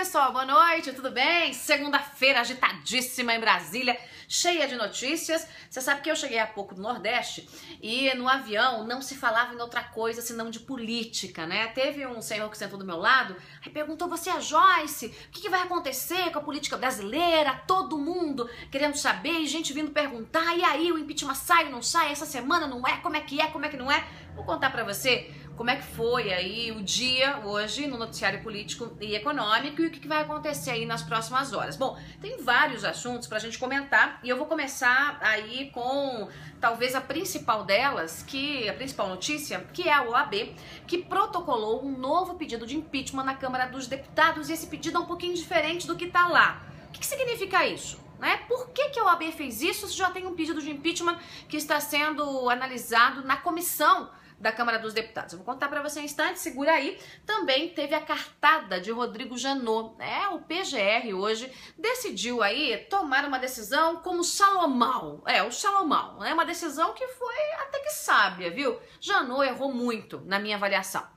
pessoal, boa noite, tudo bem? Segunda-feira agitadíssima em Brasília, cheia de notícias. Você sabe que eu cheguei há pouco do Nordeste e no avião não se falava em outra coisa senão de política, né? Teve um senhor que sentou do meu lado e perguntou: você é Joyce? O que vai acontecer com a política brasileira? Todo mundo querendo saber e gente vindo perguntar: e aí, o impeachment sai ou não sai? Essa semana não é? Como é que não é? Vou contar pra você como é que foi aí o dia hoje no noticiário político e econômico e o que vai acontecer aí nas próximas horas. Bom, tem vários assuntos pra gente comentar e eu vou começar aí com talvez a principal delas, a principal notícia, que é a OAB, que protocolou um novo pedido de impeachment na Câmara dos Deputados e esse pedido é um pouquinho diferente do que tá lá. O que significa isso? Por que a OAB fez isso se já tem um pedido de impeachment que está sendo analisado na comissão da Câmara dos Deputados? Eu vou contar para você em instante, segura aí. Também teve a cartada de Rodrigo Janot. O PGR hoje decidiu aí tomar uma decisão como Salomão. O Salomão. É uma decisão que foi até que sábia, viu? Janot errou muito na minha avaliação.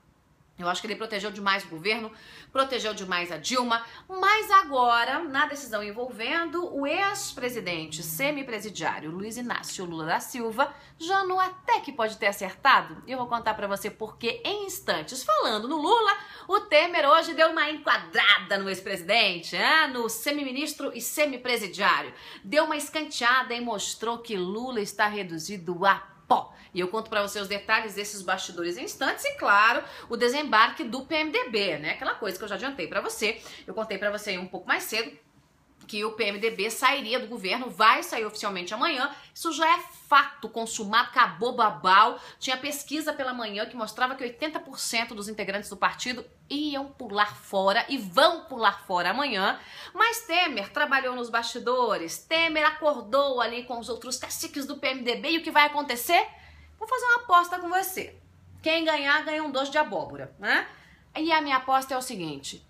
Eu acho que ele protegeu demais o governo, protegeu demais a Dilma, mas agora, na decisão envolvendo o ex-presidente semipresidiário Luiz Inácio Lula da Silva, Janot até que pode ter acertado. E eu vou contar pra você porque em instantes. Falando no Lula, o Temer hoje deu uma enquadrada no ex-presidente, no semi-ministro e semipresidiário. Deu uma escanteada e mostrou que Lula está reduzido a pó. E eu conto pra você os detalhes desses bastidores em instantes e, claro, o desembarque do PMDB, Aquela coisa que eu já adiantei pra você. Eu contei pra você um pouco mais cedo que o PMDB sairia do governo, vai sair oficialmente amanhã. Isso já é fato consumado, acabou babau. Tinha pesquisa pela manhã que mostrava que 80% dos integrantes do partido iam pular fora e vão pular fora amanhã. Mas Temer trabalhou nos bastidores, Temer acordou ali com os outros caciques do PMDB e o que vai acontecer? Vou fazer uma aposta com você. Quem ganhar, ganha um doce de abóbora, E a minha aposta é o seguinte: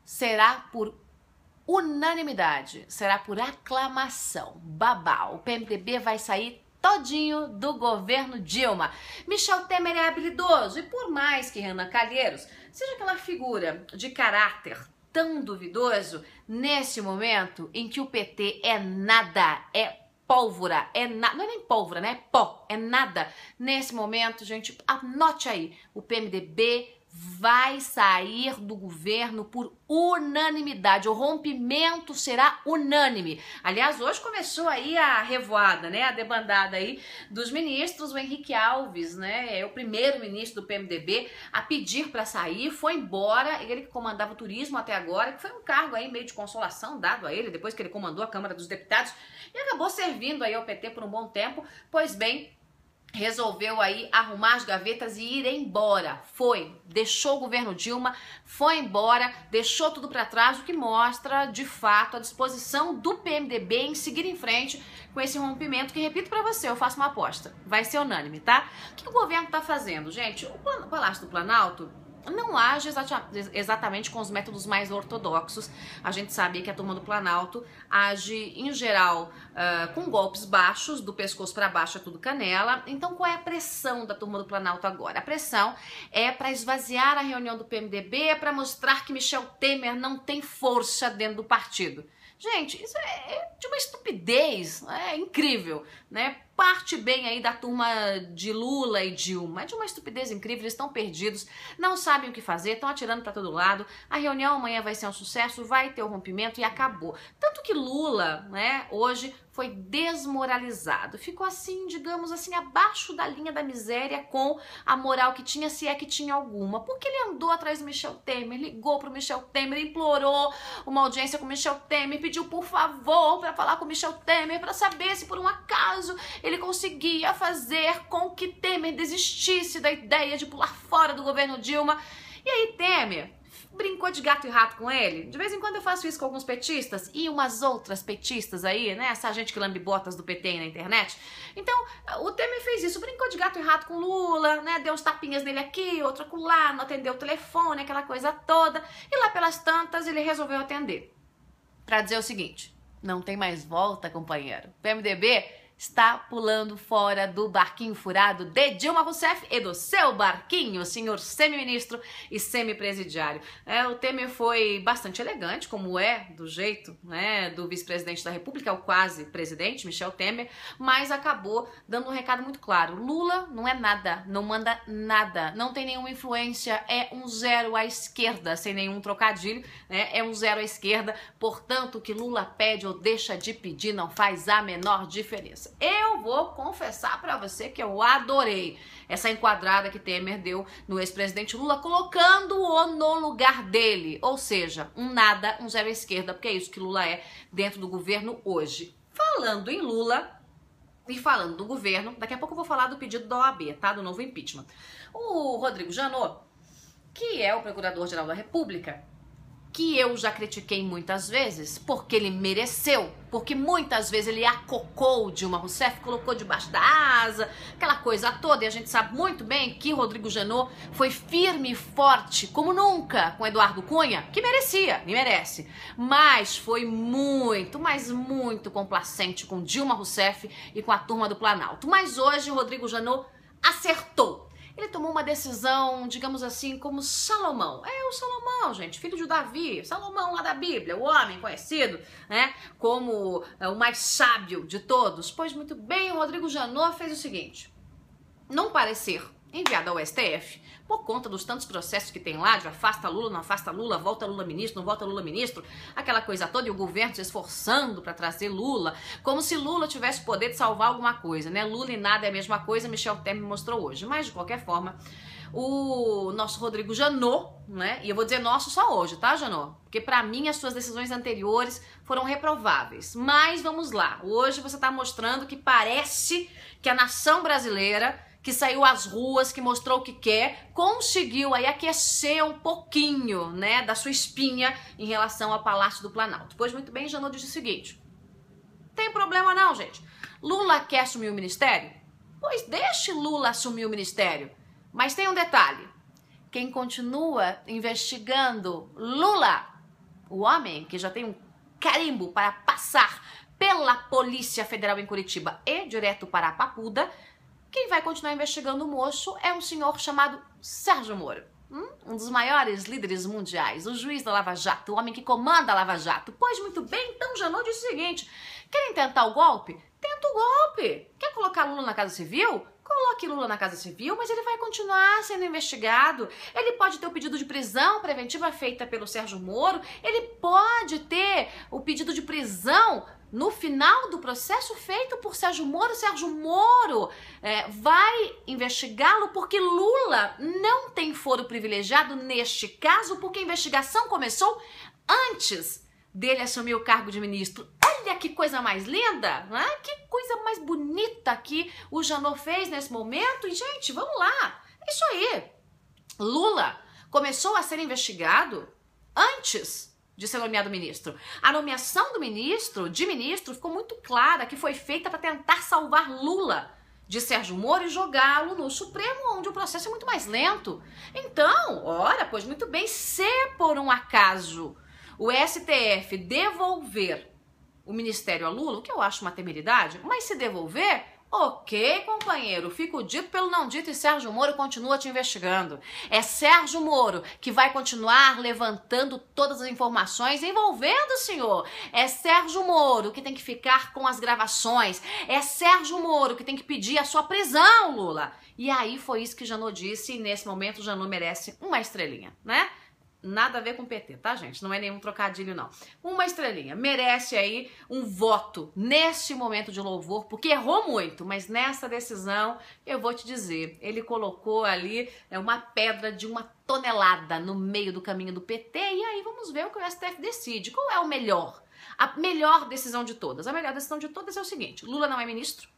será por unanimidade, será por aclamação, babau. O PMDB vai sair todinho do governo Dilma. Michel Temer é habilidoso e por mais que Renan Calheiros seja aquela figura de caráter tão duvidoso, nesse momento em que o PT é nada, é pólvora, não é nem pólvora, É pó, é nada. Nesse momento, gente, anote aí, o PMDB vai sair do governo por unanimidade. O rompimento será unânime. Aliás, hoje começou aí a revoada, a debandada aí dos ministros. O Henrique Alves, é o primeiro ministro do PMDB a pedir para sair, foi embora. Ele que comandava o turismo até agora, que foi um cargo aí meio de consolação dado a ele depois que ele comandou a Câmara dos Deputados e acabou servindo aí ao PT por um bom tempo. Pois bem, resolveu aí arrumar as gavetas e ir embora. Deixou o governo Dilma, foi embora, deixou tudo para trás, o que mostra, de fato, a disposição do PMDB em seguir em frente com esse rompimento, que, repito para você, eu faço uma aposta, vai ser unânime, tá? O que o governo tá fazendo, gente? O Palácio do Planalto não age exatamente com os métodos mais ortodoxos. A gente sabe que a turma do Planalto age, em geral, com golpes baixos, do pescoço para baixo é tudo canela. Então, qual é a pressão da turma do Planalto agora? A pressão é para esvaziar a reunião do PMDB, para mostrar que Michel Temer não tem força dentro do partido. Gente, isso é de uma estupidez, é incrível, Parte bem aí da turma de Lula e Dilma, é de uma estupidez incrível, eles estão perdidos, não sabem o que fazer, estão atirando para todo lado. A reunião amanhã vai ser um sucesso, vai ter o rompimento e acabou. Tanto que Lula, hoje foi desmoralizado, ficou assim, digamos assim, abaixo da linha da miséria com a moral que tinha, se é que tinha alguma, porque ele andou atrás do Michel Temer, ligou pro Michel Temer, implorou uma audiência com o Michel Temer, pediu por favor para falar com o Michel Temer, para saber se por um acaso ele conseguia fazer com que Temer desistisse da ideia de pular fora do governo Dilma. E aí Temer brincou de gato e rato com ele. De vez em quando eu faço isso com alguns petistas e umas outras petistas aí, essa gente que lambe botas do PT aí na internet. Então, o Temer fez isso, brincou de gato e rato com Lula, deu uns tapinhas nele aqui, outro acolá, não atendeu o telefone, aquela coisa toda. E lá pelas tantas ele resolveu atender. Pra dizer o seguinte: não tem mais volta, companheiro. O PMDB está pulando fora do barquinho furado de Dilma Rousseff e do seu barquinho, senhor semi-ministro e semi-presidiário. O Temer foi bastante elegante, como é do jeito, né, do vice-presidente da República, o quase presidente, Michel Temer, mas acabou dando um recado muito claro. Lula não é nada, não manda nada, não tem nenhuma influência, é um zero à esquerda, sem nenhum trocadilho, né, é um zero à esquerda, portanto, o que Lula pede ou deixa de pedir não faz a menor diferença. Eu vou confessar pra você que eu adorei essa enquadrada que Temer deu no ex-presidente Lula, colocando-o no lugar dele, ou seja, um nada, um zero à esquerda, porque é isso que Lula é dentro do governo hoje. Falando em Lula e falando do governo, daqui a pouco eu vou falar do pedido da OAB, tá? Do novo impeachment. O Rodrigo Janot, que é o Procurador-Geral da República, que eu já critiquei muitas vezes, porque ele mereceu, porque muitas vezes ele acocou Dilma Rousseff, colocou debaixo da asa, aquela coisa toda, e a gente sabe muito bem que Rodrigo Janot foi firme e forte, como nunca, com Eduardo Cunha, que merecia, e merece, mas foi muito, mas muito complacente com Dilma Rousseff e com a turma do Planalto. Mas hoje o Rodrigo Janot acertou. Ele tomou uma decisão, digamos assim, como Salomão. É o Salomão, gente, filho de Davi, Salomão lá da Bíblia, o homem conhecido, né, como o mais sábio de todos. Pois muito bem, o Rodrigo Janot fez o seguinte: num parecer enviado ao STF, por conta dos tantos processos que tem lá, de afasta Lula, não afasta Lula, volta Lula ministro, não volta Lula ministro, aquela coisa toda, e o governo se esforçando para trazer Lula, como se Lula tivesse poder de salvar alguma coisa, né? Lula e nada é a mesma coisa, Michel Temer mostrou hoje. Mas, de qualquer forma, o nosso Rodrigo Janot, né? E eu vou dizer nosso só hoje, tá, Janot? Porque pra mim as suas decisões anteriores foram reprováveis. Mas vamos lá, hoje você tá mostrando que parece que a nação brasileira, que saiu às ruas, que mostrou o que quer, conseguiu aí aquecer um pouquinho, né, da sua espinha em relação ao Palácio do Planalto. Pois muito bem, Janot disse o seguinte: tem problema não, gente. Lula quer assumir o ministério? Pois deixe Lula assumir o ministério. Mas tem um detalhe: quem continua investigando Lula, o homem que já tem um carimbo para passar pela Polícia Federal em Curitiba e direto para a Papuda, quem vai continuar investigando o moço é um senhor chamado Sérgio Moro, um dos maiores líderes mundiais, o juiz da Lava Jato, o homem que comanda a Lava Jato. Pois muito bem, então Janot disse o seguinte: querem tentar o golpe? Tenta o golpe. Quer colocar Lula na Casa Civil? Coloque Lula na Casa Civil, mas ele vai continuar sendo investigado. Ele pode ter o pedido de prisão preventiva feita pelo Sérgio Moro, ele pode ter o pedido de prisão no final do processo feito por Sérgio Moro. Sérgio Moro vai investigá-lo porque Lula não tem foro privilegiado neste caso, porque a investigação começou antes dele assumir o cargo de ministro. Olha que coisa mais linda, né? Que coisa mais bonita que o Janot fez nesse momento. E, gente, vamos lá. É isso aí. Lula começou a ser investigado antes de ser nomeado ministro. A nomeação do ministro, ficou muito clara que foi feita para tentar salvar Lula de Sérgio Moro e jogá-lo no Supremo, onde o processo é muito mais lento. Então, ora, pois muito bem, se por um acaso o STF devolver o ministério a Lula, o que eu acho uma temeridade, mas se devolver, ok, companheiro, fico dito pelo não dito e Sérgio Moro continua te investigando. É Sérgio Moro que vai continuar levantando todas as informações envolvendo o senhor. É Sérgio Moro que tem que ficar com as gravações. É Sérgio Moro que tem que pedir a sua prisão, Lula. E aí foi isso que Janot disse, e nesse momento Janot merece uma estrelinha, né? Nada a ver com PT, tá, gente? Não é nenhum trocadilho, não. Uma estrelinha. Merece aí um voto nesse momento de louvor, porque errou muito, mas nessa decisão, eu vou te dizer, ele colocou ali uma pedra de 1 tonelada no meio do caminho do PT, e aí vamos ver o que o STF decide. Qual é o melhor? A melhor decisão de todas. A melhor decisão de todas é o seguinte: Lula não é ministro,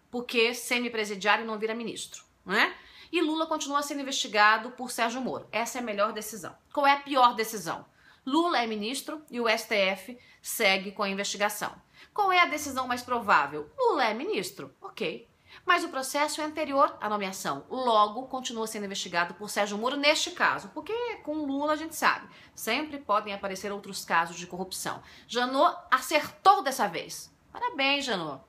porque semi-presidiário não vira ministro, né? E Lula continua sendo investigado por Sérgio Moro. Essa é a melhor decisão. Qual é a pior decisão? Lula é ministro e o STF segue com a investigação. Qual é a decisão mais provável? Lula é ministro, ok. Mas o processo é anterior à nomeação. Logo, continua sendo investigado por Sérgio Moro neste caso. Porque com Lula a gente sabe, sempre podem aparecer outros casos de corrupção. Janot acertou dessa vez. Parabéns, Janot.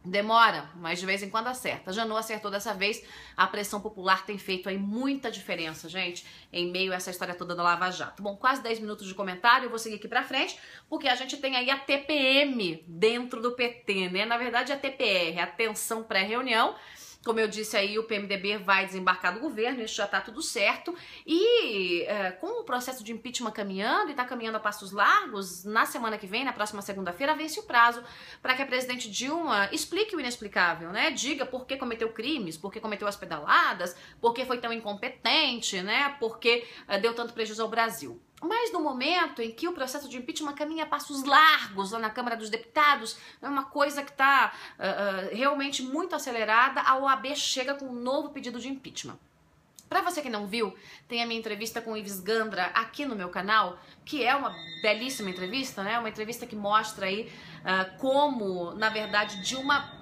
Demora, mas de vez em quando acerta. Já não acertou dessa vez. A pressão popular tem feito aí muita diferença, gente, em meio a essa história toda da Lava Jato. Bom, quase 10 minutos de comentário, eu vou seguir aqui pra frente, porque a gente tem aí a TPM dentro do PT, né? Na verdade, a TPR, a Tensão Pré-Reunião. Como eu disse aí, o PMDB vai desembarcar do governo, isso já tá tudo certo. E com o processo de impeachment caminhando, e tá caminhando a passos largos, na semana que vem, na próxima segunda-feira, vence o prazo para que a presidente Dilma explique o inexplicável, né? Diga por que cometeu crimes, por que cometeu as pedaladas, por que foi tão incompetente, né? Por que deu tanto prejuízo ao Brasil. Mas no momento em que o processo de impeachment caminha a passos largos lá na Câmara dos Deputados, é uma coisa que está realmente muito acelerada, a OAB chega com um novo pedido de impeachment. Para você que não viu, tem a minha entrevista com o Ives Gandra aqui no meu canal, que é uma belíssima entrevista, né? Uma entrevista que mostra aí como, na verdade, Dilma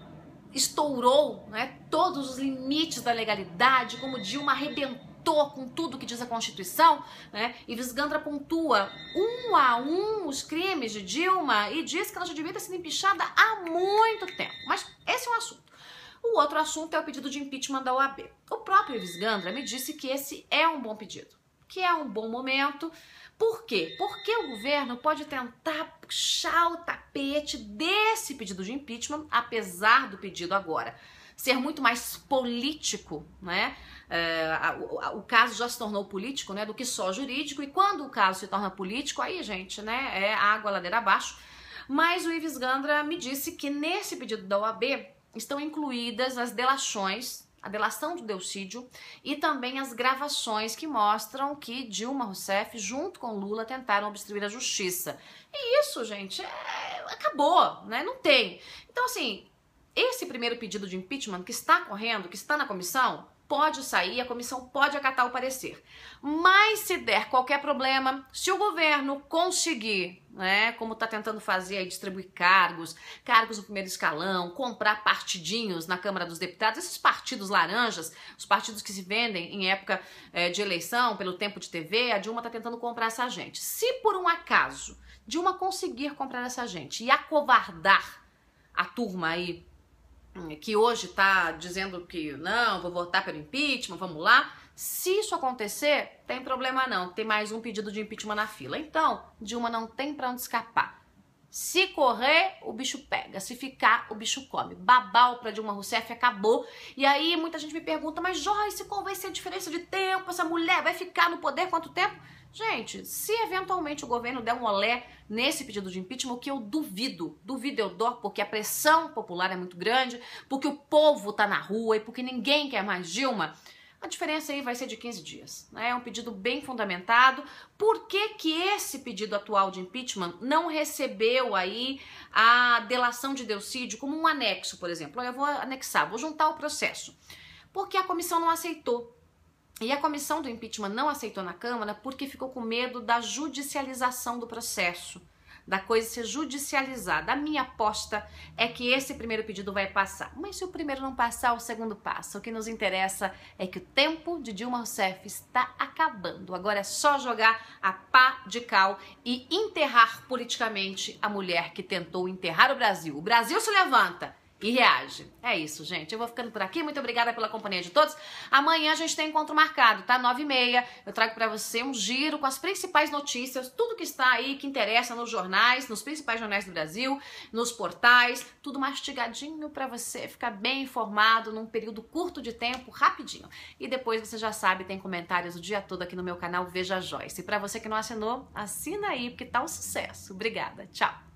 estourou, né, todos os limites da legalidade, como Dilma arrebentou com tudo que diz a Constituição, né? Ives Gandra pontua um a um os crimes de Dilma e diz que ela já devia ter sido empichada há muito tempo. Mas esse é um assunto. O outro assunto é o pedido de impeachment da OAB. O próprio Ives Gandra me disse que esse é um bom pedido, que é um bom momento. Por quê? Porque o governo pode tentar puxar o tapete desse pedido de impeachment, apesar do pedido agora ser muito mais político, né? O caso já se tornou político, né, do que só jurídico, e quando o caso se torna político, aí, gente, né, é água ladeira abaixo. Mas o Ives Gandra me disse que nesse pedido da OAB estão incluídas as delações, a delação do Delcídio e também as gravações que mostram que Dilma Rousseff, junto com Lula, tentaram obstruir a justiça. E isso, gente, acabou, né? Não tem. Então, assim, esse primeiro pedido de impeachment que está correndo, que está na comissão, pode sair, a comissão pode acatar o parecer. Mas se der qualquer problema, se o governo conseguir, né, como está tentando fazer aí, distribuir cargos no primeiro escalão, comprar partidinhos na Câmara dos Deputados, esses partidos laranjas, os partidos que se vendem em época de eleição, pelo tempo de TV, a Dilma está tentando comprar essa gente. Se por um acaso Dilma conseguir comprar essa gente e acovardar a turma aí, que hoje está dizendo que não, vou votar pelo impeachment, vamos lá. Se isso acontecer, tem problema não, tem mais um pedido de impeachment na fila. Então, Dilma não tem para onde escapar. Se correr, o bicho pega. Se ficar, o bicho come. Babau para Dilma Rousseff acabou. E aí muita gente me pergunta, mas Joyce, qual vai ser a diferença de tempo? Essa mulher vai ficar no poder quanto tempo? Gente, se eventualmente o governo der um olé nesse pedido de impeachment, o que eu duvido eu dou, porque a pressão popular é muito grande, porque o povo tá na rua e porque ninguém quer mais Dilma, a diferença aí vai ser de 15 dias. Né? É um pedido bem fundamentado. Por que que esse pedido atual de impeachment não recebeu aí a delação de Delcídio como um anexo, por exemplo? Eu vou anexar, vou juntar o processo. Porque a comissão não aceitou. E a comissão do impeachment não aceitou na Câmara porque ficou com medo da judicialização do processo, da coisa ser judicializada. A minha aposta é que esse primeiro pedido vai passar. Mas se o primeiro não passar, o segundo passa. O que nos interessa é que o tempo de Dilma Rousseff está acabando. Agora é só jogar a pá de cal e enterrar politicamente a mulher que tentou enterrar o Brasil. O Brasil se levanta e reage. É isso, gente. Eu vou ficando por aqui. Muito obrigada pela companhia de todos. Amanhã a gente tem encontro marcado, tá? 9h30. Eu trago pra você um giro com as principais notícias, tudo que está aí, que interessa nos jornais, nos principais jornais do Brasil, nos portais, tudo mastigadinho pra você ficar bem informado num período curto de tempo, rapidinho. E depois você já sabe, tem comentários o dia todo aqui no meu canal Veja Joyce. E pra você que não assinou, assina aí, porque tá um sucesso. Obrigada. Tchau.